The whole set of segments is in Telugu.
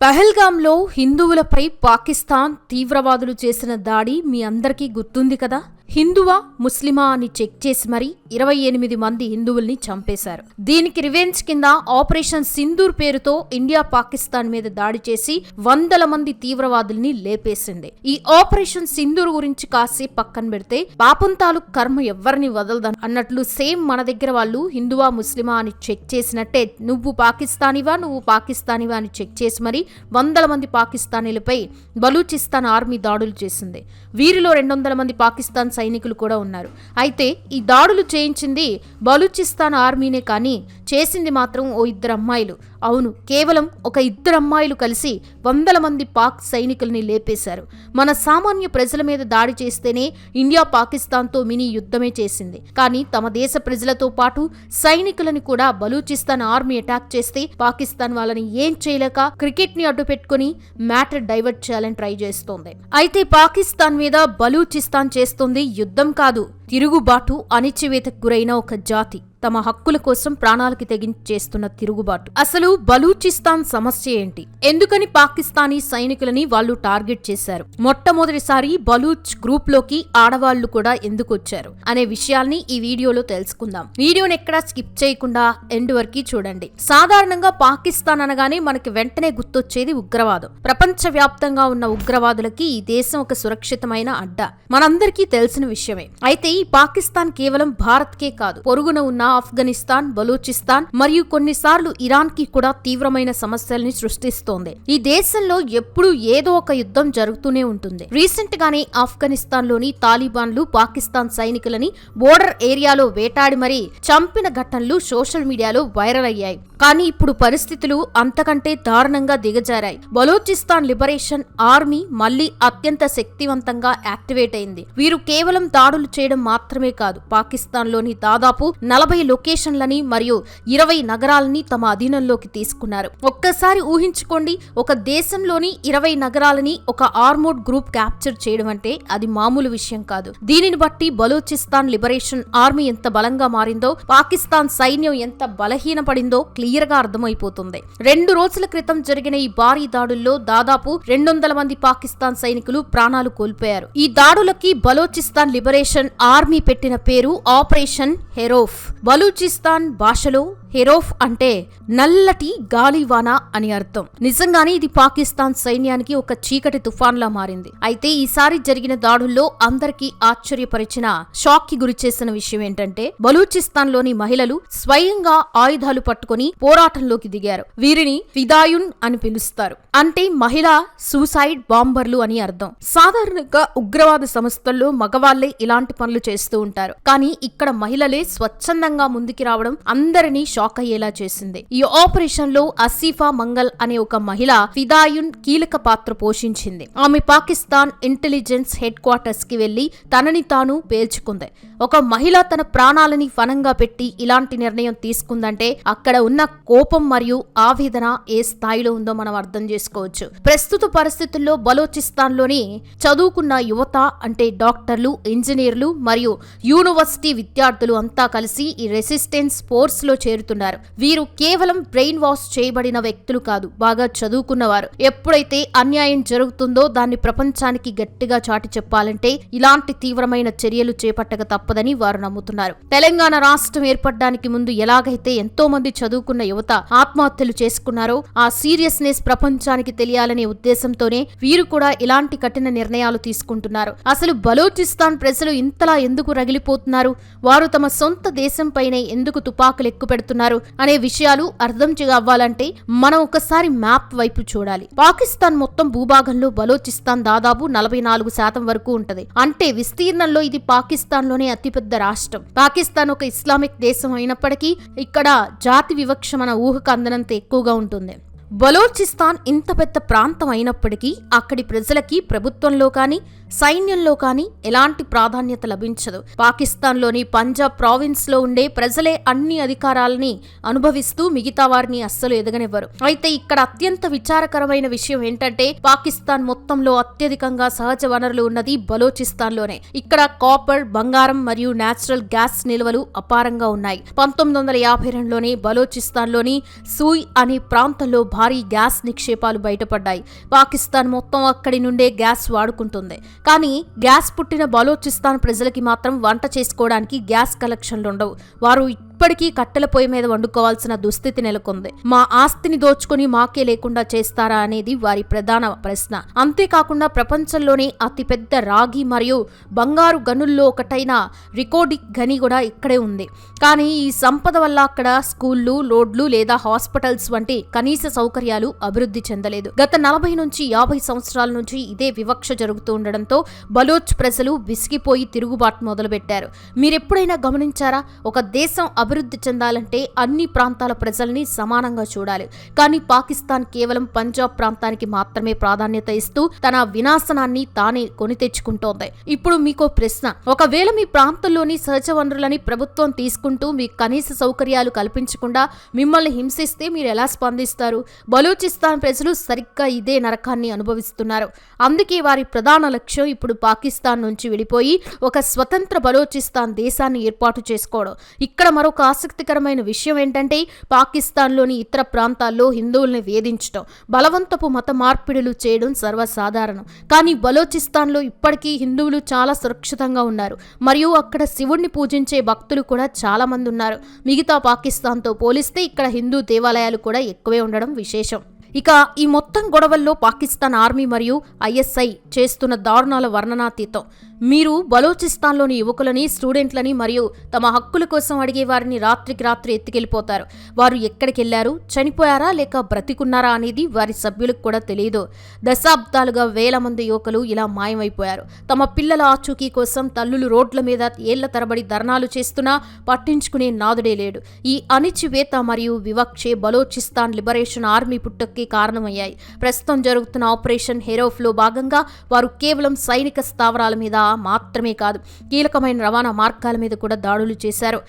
పహల్గాంలో హిందువులపై పాకిస్తాన్ తీవ్రవాదులు చేసిన దాడి మీ అందరికీ గుర్తుంది కదా. హిందువా ముస్లిమా అని చెక్ చేసి మరీ 28 మంది హిందువుల్ని చంపేశారు. దీనికి రివెంజ్ కింద ఆపరేషన్ సింధూర్ పేరుతో ఇండియా పాకిస్తాన్ మీద దాడి చేసి వందల మంది తీవ్రవాదుల్ని లేపేసింది. ఈ ఆపరేషన్ సింధూర్ గురించి కాసేపు పక్కన పెడితే పాపం తాలూకు కర్మ ఎవ్వరిని వదలదని అన్నట్లు సేమ్ మన దగ్గర వాళ్ళు హిందువా ముస్లిమా అని చెక్ చేసినట్టే నువ్వు పాకిస్తానీవా అని చెక్ చేసి మరి వందల మంది పాకిస్తానీలపై బలూచిస్తాన్ ఆర్మీ దాడులు చేసింది. వీరిలో 200 మంది పాకిస్తాన్ సైనికులు కూడా ఉన్నారు. అయితే ఈ దాడులు చేయించింది బలూచిస్తాన్ ఆర్మీనే కానీ చేసింది మాత్రం ఓ 2 అమ్మాయిలు. అవును, కేవలం ఒక 2 అమ్మాయిలు కలిసి వందల మంది పాక్ సైనికుల్ని లేపేశారు. మన సామాన్య ప్రజల మీద దాడి చేస్తేనే ఇండియా పాకిస్తాన్తో మినీ యుద్ధమే చేసింది. కానీ తమ దేశ ప్రజలతో పాటు సైనికులను కూడా బలూచిస్తాన్ ఆర్మీ అటాక్ చేస్తే పాకిస్తాన్ వాళ్ళని ఏం చేయలేక క్రికెట్ ని అడ్డు పెట్టుకుని మ్యాటర్ డైవర్ట్ చేయాలని ట్రై చేస్తోంది. అయితే పాకిస్తాన్ మీద బలూచిస్తాన్ చేస్తోంది యుద్ధం కాదు, తిరుగుబాటు. అణిచివేతకు గురైన ఒక జాతి తమ హక్కుల కోసం ప్రాణాలకి తెగించేస్తున్న తిరుగుబాటు. అసలు బలూచిస్తాన్ సమస్య ఏంటి? ఎందుకని పాకిస్తానీ సైనికులని వాళ్ళు టార్గెట్ చేశారు? మొట్టమొదటిసారి బలూచ్ గ్రూప్ లోకి ఆడవాళ్లు కూడా ఎందుకు వచ్చారు అనే విషయాల్ని ఈ వీడియోలో తెలుసుకుందాం. వీడియోని ఎక్కడా స్కిప్ చేయకుండా ఎండ్ వరకు చూడండి. సాధారణంగా పాకిస్తాన్ అనగానే మనకి వెంటనే గుర్తొచ్చేది ఉగ్రవాదం. ప్రపంచ వ్యాప్తంగా ఉన్న ఉగ్రవాదులకి ఈ దేశం ఒక సురక్షితమైన అడ్డా, మనందరికీ తెలిసిన విషయమే. అయితే ఈ పాకిస్తాన్ కేవలం భారత్ కే కాదు, పొరుగున ఉన్న ఆఫ్ఘనిస్తాన్, బలూచిస్తాన్ మరియు కొన్నిసార్లు ఇరాన్ కి కూడా తీవ్రమైన సమస్యల్ని సృష్టిస్తోంది. ఈ దేశంలో ఎప్పుడూ ఏదో ఒక యుద్ధం జరుగుతూనే ఉంటుంది. రీసెంట్ గానే ఆఫ్ఘనిస్తాన్ లోని తాలిబాన్లు పాకిస్తాన్ సైనికులని బోర్డర్ ఏరియాలో వేటాడి మరీ చంపిన ఘటనలు సోషల్ మీడియాలో వైరల్ అయ్యాయి. కానీ ఇప్పుడు పరిస్థితులు అంతకంటే దారుణంగా దిగజారాయి. బలూచిస్తాన్ లిబరేషన్ ఆర్మీ మళ్లీ అత్యంత శక్తివంతంగా యాక్టివేట్ అయింది. వీరు కేవలం దాడులు చేయడం మాత్రమే కాదు, పాకిస్తాన్ లోని దాదాపు 40 లొకేషన్లని మరియు 20 నగరాలని తమ అధీనంలోకి తీసుకున్నారు. ఒక్కసారి ఊహించుకోండి, ఒక దేశంలోని 20 నగరాలని ఒక ఆర్మోడ్ గ్రూప్ క్యాప్చర్ చేయడం అంటే అది మామూలు విషయం కాదు. దీనిని బట్టి బలూచిస్తాన్ లిబరేషన్ ఆర్మీ ఎంత బలంగా మారిందో, పాకిస్తాన్ సైన్యం ఎంత బలహీనపడిందో క్లియర్ గా అర్థమైపోతుంది. 2 రోజుల క్రితం జరిగిన ఈ భారీ దాడుల్లో దాదాపు 200 మంది పాకిస్తాన్ సైనికులు ప్రాణాలు కోల్పోయారు. ఈ దాడులకి బలూచిస్తాన్ లిబరేషన్ ఆర్మీ పెట్టిన పేరు ఆపరేషన్ హెరోఫ్. బలూచిస్తాన్ భాషలో హెరోఫ్ అంటే నల్లటి గాలివాన అని అర్థం. నిజంగానే ఇది పాకిస్తాన్ సైన్యానికి ఒక చీకటి తుఫాన్లా మారింది. అయితే ఈసారి జరిగిన దాడుల్లో అందరికీ ఆశ్చర్యపరిచిన, షాక్ కి గురి చేసిన విషయం ఏంటంటే బలూచిస్తాన్ లోని మహిళలు స్వయంగా ఆయుధాలు పట్టుకుని పోరాటంలోకి దిగారు. వీరిని ఫిదాయున్ అని పిలుస్తారు. అంటే మహిళా సూసైడ్ బాంబర్లు అని అర్థం. సాధారణంగా ఉగ్రవాద సంస్థల్లో మగవాళ్లే ఇలాంటి పనులు చేస్తూ ఉంటారు. కానీ ఇక్కడ మహిళలే స్వచ్ఛందంగా ముందుకి రావడం అందరినీ షాక్ అయ్యేలా చేసింది. ఈ ఆపరేషన్ లో అసీఫా మంగల్ అనే ఒక మహిళ ఫిదాయున్ కీలక పాత్ర పోషించింది. ఆమె పాకిస్తాన్ ఇంటెలిజెన్స్ హెడ్ క్వార్టర్స్ కి వెళ్లి తనని తాను పేల్చుకుంది. ఒక మహిళ తన ప్రాణాలని ఫనంగా పెట్టి ఇలాంటి నిర్ణయం తీసుకుందంటే అక్కడ ఉన్న కోపం మరియు ఆవేదన ఏ స్థాయిలో ఉందో మనం అర్థం చేసుకోవచ్చు. ప్రస్తుత పరిస్థితుల్లో బలూచిస్తాన్ లోని చదువుకున్న యువత అంటే డాక్టర్లు, ఇంజనీర్లు మరియు యూనివర్సిటీ విద్యార్థులు అంతా కలిసి ఈ రెసిస్టెన్స్ ఫోర్స్ లో చేరుతున్నారు. వీరు కేవలం బ్రెయిన్ వాష్ చేయబడిన వ్యక్తులు కాదు, బాగా చదువుకున్నవారు. ఎప్పుడైతే అన్యాయం జరుగుతుందో దాన్ని ప్రపంచానికి గట్టిగా చాటి చెప్పాలంటే ఇలాంటి తీవ్రమైన చర్యలు చేపట్టక తప్పదని వారు నమ్ముతున్నారు. తెలంగాణ రాష్ట్రం ఏర్పడడానికి ముందు ఎలాగైతే ఎంతో మంది చదువుకున్న యువత ఆత్మహత్యలు చేసుకున్నారో ఆ సీరియస్నెస్ ప్రపంచానికి తెలియాలనే ఉద్దేశంతోనే వీరు కూడా ఇలాంటి కఠిన నిర్ణయాలు తీసుకుంటున్నారు. అసలు బలూచిస్తాన్ ప్రజలు ఇంతలా ఎందుకు రగిలిపోతున్నారు? వారు తమ సొంత దేశంపైనే ఎందుకు తుపాకులు ఎక్కుపెడుతున్నారు అనే విషయాలు అర్థం అవ్వాలంటే మనం ఒకసారి మ్యాప్ వైపు చూడాలి. పాకిస్తాన్ మొత్తం భూభాగంలో బలూచిస్తాన్ దాదాపు 44% వరకు ఉంటది. అంటే విస్తీర్ణంలో ఇది పాకిస్తాన్ లోనే అతిపెద్ద రాష్ట్రం. పాకిస్తాన్ ఒక ఇస్లామిక్ దేశం అయినప్పటికీ ఇక్కడ జాతి వివక్ష మన ఊహకు అందనంత ఎక్కువగా ఉంటుంది. బలూచిస్తాన్ ఇంత పెద్ద ప్రాంతం అయినప్పటికీ అక్కడి ప్రజలకి ప్రభుత్వంలో కానీ సైన్యంలో కానీ ఎలాంటి ప్రాధాన్యత లభించదు. పాకిస్తాన్లోని పంజాబ్ ప్రావిన్స్ లో ఉండే ప్రజలే అన్ని అధికారాలని అనుభవిస్తూ మిగతా వారిని అస్సలు ఎదగనివ్వరు. అయితే ఇక్కడ అత్యంత విచారకరమైన విషయం ఏంటంటే పాకిస్తాన్ మొత్తంలో అత్యధికంగా సహజ వనరులు ఉన్నది బలూచిస్తాన్ లోనే. ఇక్కడ కాపర్, బంగారం మరియు నేచురల్ గ్యాస్ నిల్వలు అపారంగా ఉన్నాయి. 1952లోనే బలూచిస్తాన్ లోని సూయ్ అనే ప్రాంతంలో భారీ గ్యాస్ నిక్షేపాలు బయటపడ్డాయి. పాకిస్తాన్ మొత్తం అక్కడి నుండే గ్యాస్ వాడుకుంటుంది. కానీ గ్యాస్ పుట్టిన బలోచిస్తాన్ ప్రజలకి మాత్రం వంట చేసుకోవడానికి గ్యాస్ కలెక్షన్లుండవు. వారు ఇప్పటికీ కట్టెల పొయ్యి మీద వండుకోవాల్సిన దుస్థితి నెలకొంది. మా ఆస్తిని దోచుకుని మాకే లేకుండా చేస్తారా అనేది వారి ప్రధాన ప్రశ్న. అంతేకాకుండా ప్రపంచంలోనే అతిపెద్ద రాగి మరియు బంగారు గనుల్లో ఒకటైన రికోడిక్ గని కూడా ఇక్కడే ఉంది. కానీ ఈ సంపద వల్ల అక్కడ స్కూళ్లు, రోడ్లు లేదా హాస్పిటల్స్ వంటి కనీస సౌకర్యాలు అభివృద్ధి చెందలేదు. గత 40 నుంచి 50 సంవత్సరాల నుంచి ఇదే వివక్ష జరుగుతూ ఉండడంతో బలోచ్ ప్రజలు విసిగిపోయి తిరుగుబాటు మొదలుపెట్టారు. మీరెప్పుడైనా గమనించారా? ఒక దేశం అభివృద్ధి చెందాలంటే అన్ని ప్రాంతాల ప్రజల్ని సమానంగా చూడాలి. కానీ పాకిస్తాన్ కేవలం పంజాబ్ ప్రాంతానికి మాత్రమే ప్రాధాన్యత ఇస్తూ తన వినాశనాన్ని తానే కొని తెచ్చుకుంటోంది. ఇప్పుడు మీకో ప్రశ్న. ఒకవేళ మీ ప్రాంతంలోని సహజ వనరులని ప్రభుత్వం తీసుకుంటూ మీకు కనీస సౌకర్యాలు కల్పించకుండా మిమ్మల్ని హింసిస్తే మీరు ఎలా స్పందిస్తారు? బలూచిస్తాన్ ప్రజలు సరిగ్గా ఇదే నరకాన్ని అనుభవిస్తున్నారు. అందుకే వారి ప్రధాన లక్ష్యం ఇప్పుడు పాకిస్తాన్ నుంచి విడిపోయి ఒక స్వతంత్ర బలూచిస్తాన్ దేశాన్ని ఏర్పాటు చేసుకోవడం. ఇక్కడ మరొక ఆసక్తికరమైన విషయం ఏంటంటే పాకిస్తాన్లోని ఇతర ప్రాంతాల్లో హిందువుల్ని వేధించడం, బలవంతపు మత మార్పిడులు చేయడం సర్వసాధారణం. కానీ బలోచిస్తాన్లో ఇప్పటికీ హిందువులు చాలా సురక్షితంగా ఉన్నారు మరియు అక్కడ శివుణ్ణి పూజించే భక్తులు కూడా చాలా మంది ఉన్నారు. మిగతా పాకిస్తాన్తో పోలిస్తే ఇక్కడ హిందూ దేవాలయాలు కూడా ఎక్కువే ఉండడం విశేషం. ఇక ఈ మొత్తం గొడవల్లో పాకిస్తాన్ ఆర్మీ మరియు ISI చేస్తున్న దారుణాల వర్ణనాతీతం. మీరు బలోచిస్తాన్లోని యువకులని, స్టూడెంట్లని మరియు తమ హక్కుల కోసం అడిగే వారిని రాత్రికి రాత్రి ఎత్తుకెళ్లిపోతారు. వారు ఎక్కడికి వెళ్లారు, చనిపోయారా లేక బ్రతికున్నారా అనేది వారి సభ్యులకు కూడా తెలియదు. దశాబ్దాలుగా వేల మంది యువకులు ఇలా మాయమైపోయారు. తమ పిల్లల ఆచూకీ కోసం తల్లులు రోడ్ల మీద ఏళ్ల తరబడి ధర్నాలు చేస్తున్నా పట్టించుకునే నాదుడే లేడు. ఈ అణిచివేత మరియు వివక్షే బలోచిస్తాన్ లిబరేషన్ ఆర్మీ పుట్టుకి కారణమయ్యాయి. ప్రస్తుతం జరుగుతున్న ఆపరేషన్ హెరోఫ్లో భాగంగా వారు కేవలం సైనిక స్థావరాల మీద మాత్రమే కాదు, కీలకమైన రవాణా మార్గాల మీద కూడా దాడులు చేశారు.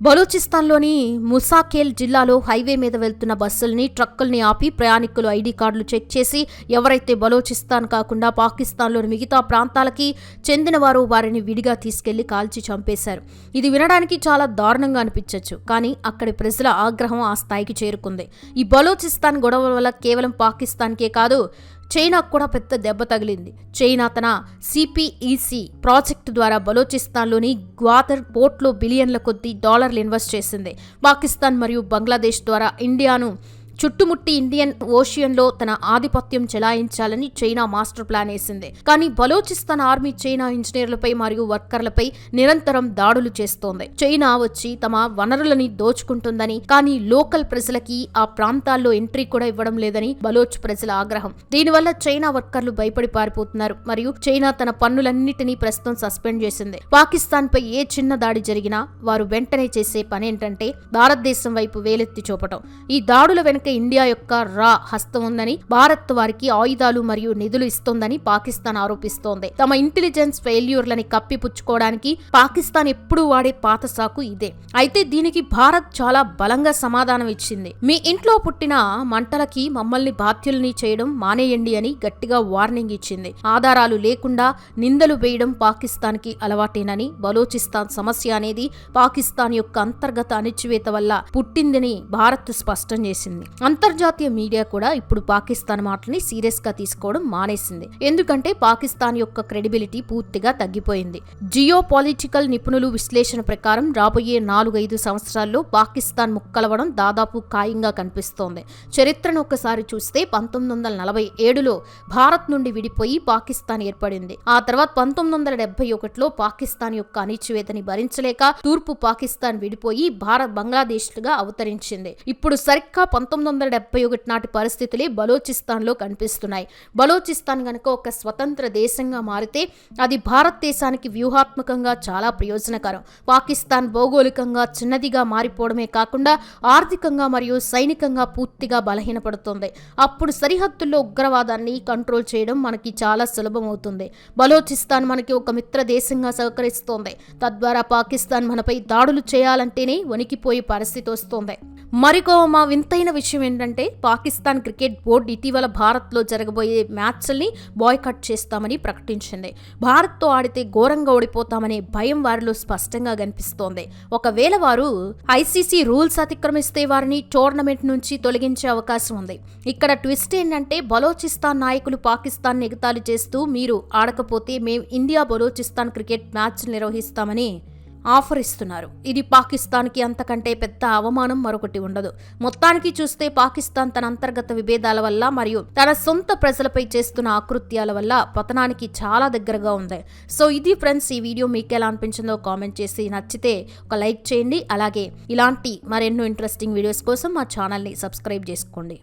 బలూచిస్తాన్లోని ముసాఖేల్ జిల్లాలో హైవే మీద వెళ్తున్న బస్సుల్ని, ట్రక్కుల్ని ఆపి ప్రయాణికులు ID కార్డులు చెక్ చేసి ఎవరైతే బలూచిస్తాన్ కాకుండా పాకిస్తాన్లోని మిగతా ప్రాంతాలకి చెందినవారో వారిని విడిగా తీసుకెళ్లి కాల్చి చంపేశారు. ఇది వినడానికి చాలా దారుణంగా అనిపించవచ్చు, కానీ అక్కడి ప్రజల ఆగ్రహం ఆ స్థాయికి చేరుకుంది. ఈ బలూచిస్తాన్ గొడవల వల్ల కేవలం పాకిస్తాన్కే కాదు, చైనాకు కూడా పెద్ద దెబ్బ తగిలింది. చైనా తన CPEC ప్రాజెక్టు ద్వారా బలోచిస్తాన్లోని గ్వాదర్ పోర్ట్లో బిలియన్ల కొద్దీ డాలర్లు ఇన్వెస్ట్ చేసింది. పాకిస్తాన్ మరియు బంగ్లాదేశ్ ద్వారా ఇండియాను చుట్టుముట్టి ఇండియన్ ఓషియన్లో తన ఆధిపత్యం చెలాయించాలని చైనా మాస్టర్ ప్లాన్ వేసింది. కానీ బలోచిస్తాన్ ఆర్మీ చైనా ఇంజనీర్లపై మరియు వర్కర్లపై నిరంతరం దాడులు చేస్తోంది. చైనా వచ్చి తమ వనరులని దోచుకుంటుందని, కానీ లోకల్ ప్రజలకి ఆ ప్రాంతాల్లో ఎంట్రీ కూడా ఇవ్వడం లేదని బలోచ్ ప్రజల ఆగ్రహం. దీనివల్ల చైనా వర్కర్లు భయపడి పారిపోతున్నారు మరియు చైనా తన పన్నులన్నిటినీ ప్రస్తుతం సస్పెండ్ చేసింది. పాకిస్తాన్ పై ఏ చిన్న దాడి జరిగినా వారు వెంటనే చేసే పనేంటంటే భారతదేశం వైపు వేలెత్తి చూపటం. ఈ దాడుల వెనుక ఇండియా యొక్క హస్తం ఉందని, భారత్ వారికి ఆయుధాలు మరియు నిధులు ఇస్తోందని పాకిస్తాన్ ఆరోపిస్తోంది. తమ ఇంటెలిజెన్స్ ఫెయిల్యూర్లని కప్పిపుచ్చుకోవడానికి పాకిస్తాన్ ఎప్పుడూ వాడే పాత సాకు ఇదే. అయితే దీనికి భారత్ చాలా బలంగా సమాధానం ఇచ్చింది. మీ ఇంట్లో పుట్టిన మంటలకి మమ్మల్ని బాధ్యుల్ని చేయడం మానేయండి అని గట్టిగా వార్నింగ్ ఇచ్చింది. ఆధారాలు లేకుండా నిందలు వేయడం పాకిస్తాన్ కి అలవాటేనని, బలోచిస్తాన్ సమస్య అనేది పాకిస్తాన్ యొక్క అంతర్గత అణిచివేత వల్ల పుట్టిందని భారత్ స్పష్టం చేసింది. అంతర్జాతీయ మీడియా కూడా ఇప్పుడు పాకిస్తాన్ మాటని సీరియస్ గా తీసుకోవడం మానేసింది. ఎందుకంటే పాకిస్తాన్ యొక్క క్రెడిబిలిటీ పూర్తిగా తగ్గిపోయింది. జియో పొలిటికల్ నిపుణులు విశ్లేషణ ప్రకారం రాబోయే 4-5 సంవత్సరాల్లో పాకిస్తాన్ ముక్కలవడం దాదాపు ఖాయంగా కనిపిస్తోంది. చరిత్రను ఒక్కసారి చూస్తే 1947లో భారత్ నుండి విడిపోయి పాకిస్తాన్ ఏర్పడింది. ఆ తర్వాత 1971లో పాకిస్తాన్ యొక్క అణిచివేతని భరించలేక తూర్పు పాకిస్తాన్ విడిపోయి బంగ్లాదేశ్గా అవతరించింది. ఇప్పుడు సరిగ్గా 1971 నాటి పరిస్థితులే బలోచిస్తాన్లో కనిపిస్తున్నాయి. బలోచిస్తాన్ గనుక ఒక స్వతంత్ర దేశంగా మారితే అది భారతదేశానికి వ్యూహాత్మకంగా చాలా ప్రయోజనకరం. పాకిస్తాన్ భౌగోళికంగా చిన్నదిగా మారిపోవడమే కాకుండా ఆర్థికంగా మరియు సైనికంగా పూర్తిగా బలహీనపడుతుంది. అప్పుడు సరిహద్దుల్లో ఉగ్రవాదాన్ని కంట్రోల్ చేయడం మనకి చాలా సులభమవుతుంది. బలోచిస్తాన్ మనకి ఒక మిత్ర దేశంగా సహకరిస్తోంది. తద్వారా పాకిస్తాన్ మనపై దాడులు చేయాలంటేనే వణికిపోయే పరిస్థితి వస్తోంది. మరికో వింతైన విషయం విషయం ఏంటంటే పాకిస్తాన్ క్రికెట్ బోర్డు ఇటీవల భారత్లో జరగబోయే మ్యాచ్ల్ని బాయ్కట్ చేస్తామని ప్రకటించింది. భారత్తో ఆడితే ఘోరంగా ఓడిపోతామనే భయం వారిలో స్పష్టంగా కనిపిస్తోంది. ఒకవేళ వారు ఐసీసీ రూల్స్ అతిక్రమిస్తే వారిని టోర్నమెంట్ నుంచి తొలగించే అవకాశం ఉంది. ఇక్కడ ట్విస్ట్ ఏంటంటే బలోచిస్తాన్ నాయకులు పాకిస్తాన్ ఎగతాళి చేస్తూ మీరు ఆడకపోతే మేం ఇండియా బలోచిస్తాన్ క్రికెట్ మ్యాచ్ నిర్వహిస్తామని ఆఫర్ ఇస్తున్నారు. ఇది పాకిస్తాన్కి అంతకంటే పెద్ద అవమానం మరొకటి ఉండదు. మొత్తానికి చూస్తే పాకిస్తాన్ తన అంతర్గత విభేదాల వల్ల మరియు తన సొంత ప్రజలపై చేస్తున్న ఆకృత్యాల వల్ల పతనానికి చాలా దగ్గరగా ఉంది. సో ఇది ఫ్రెండ్స్, ఈ వీడియో మీకు ఎలా అనిపించిందో కామెంట్ చేసి నచ్చితే ఒక లైక్ చేయండి. అలాగే ఇలాంటి మరెన్నో ఇంట్రెస్టింగ్ వీడియోస్ కోసం మా ఛానల్ని సబ్స్క్రైబ్ చేసుకోండి.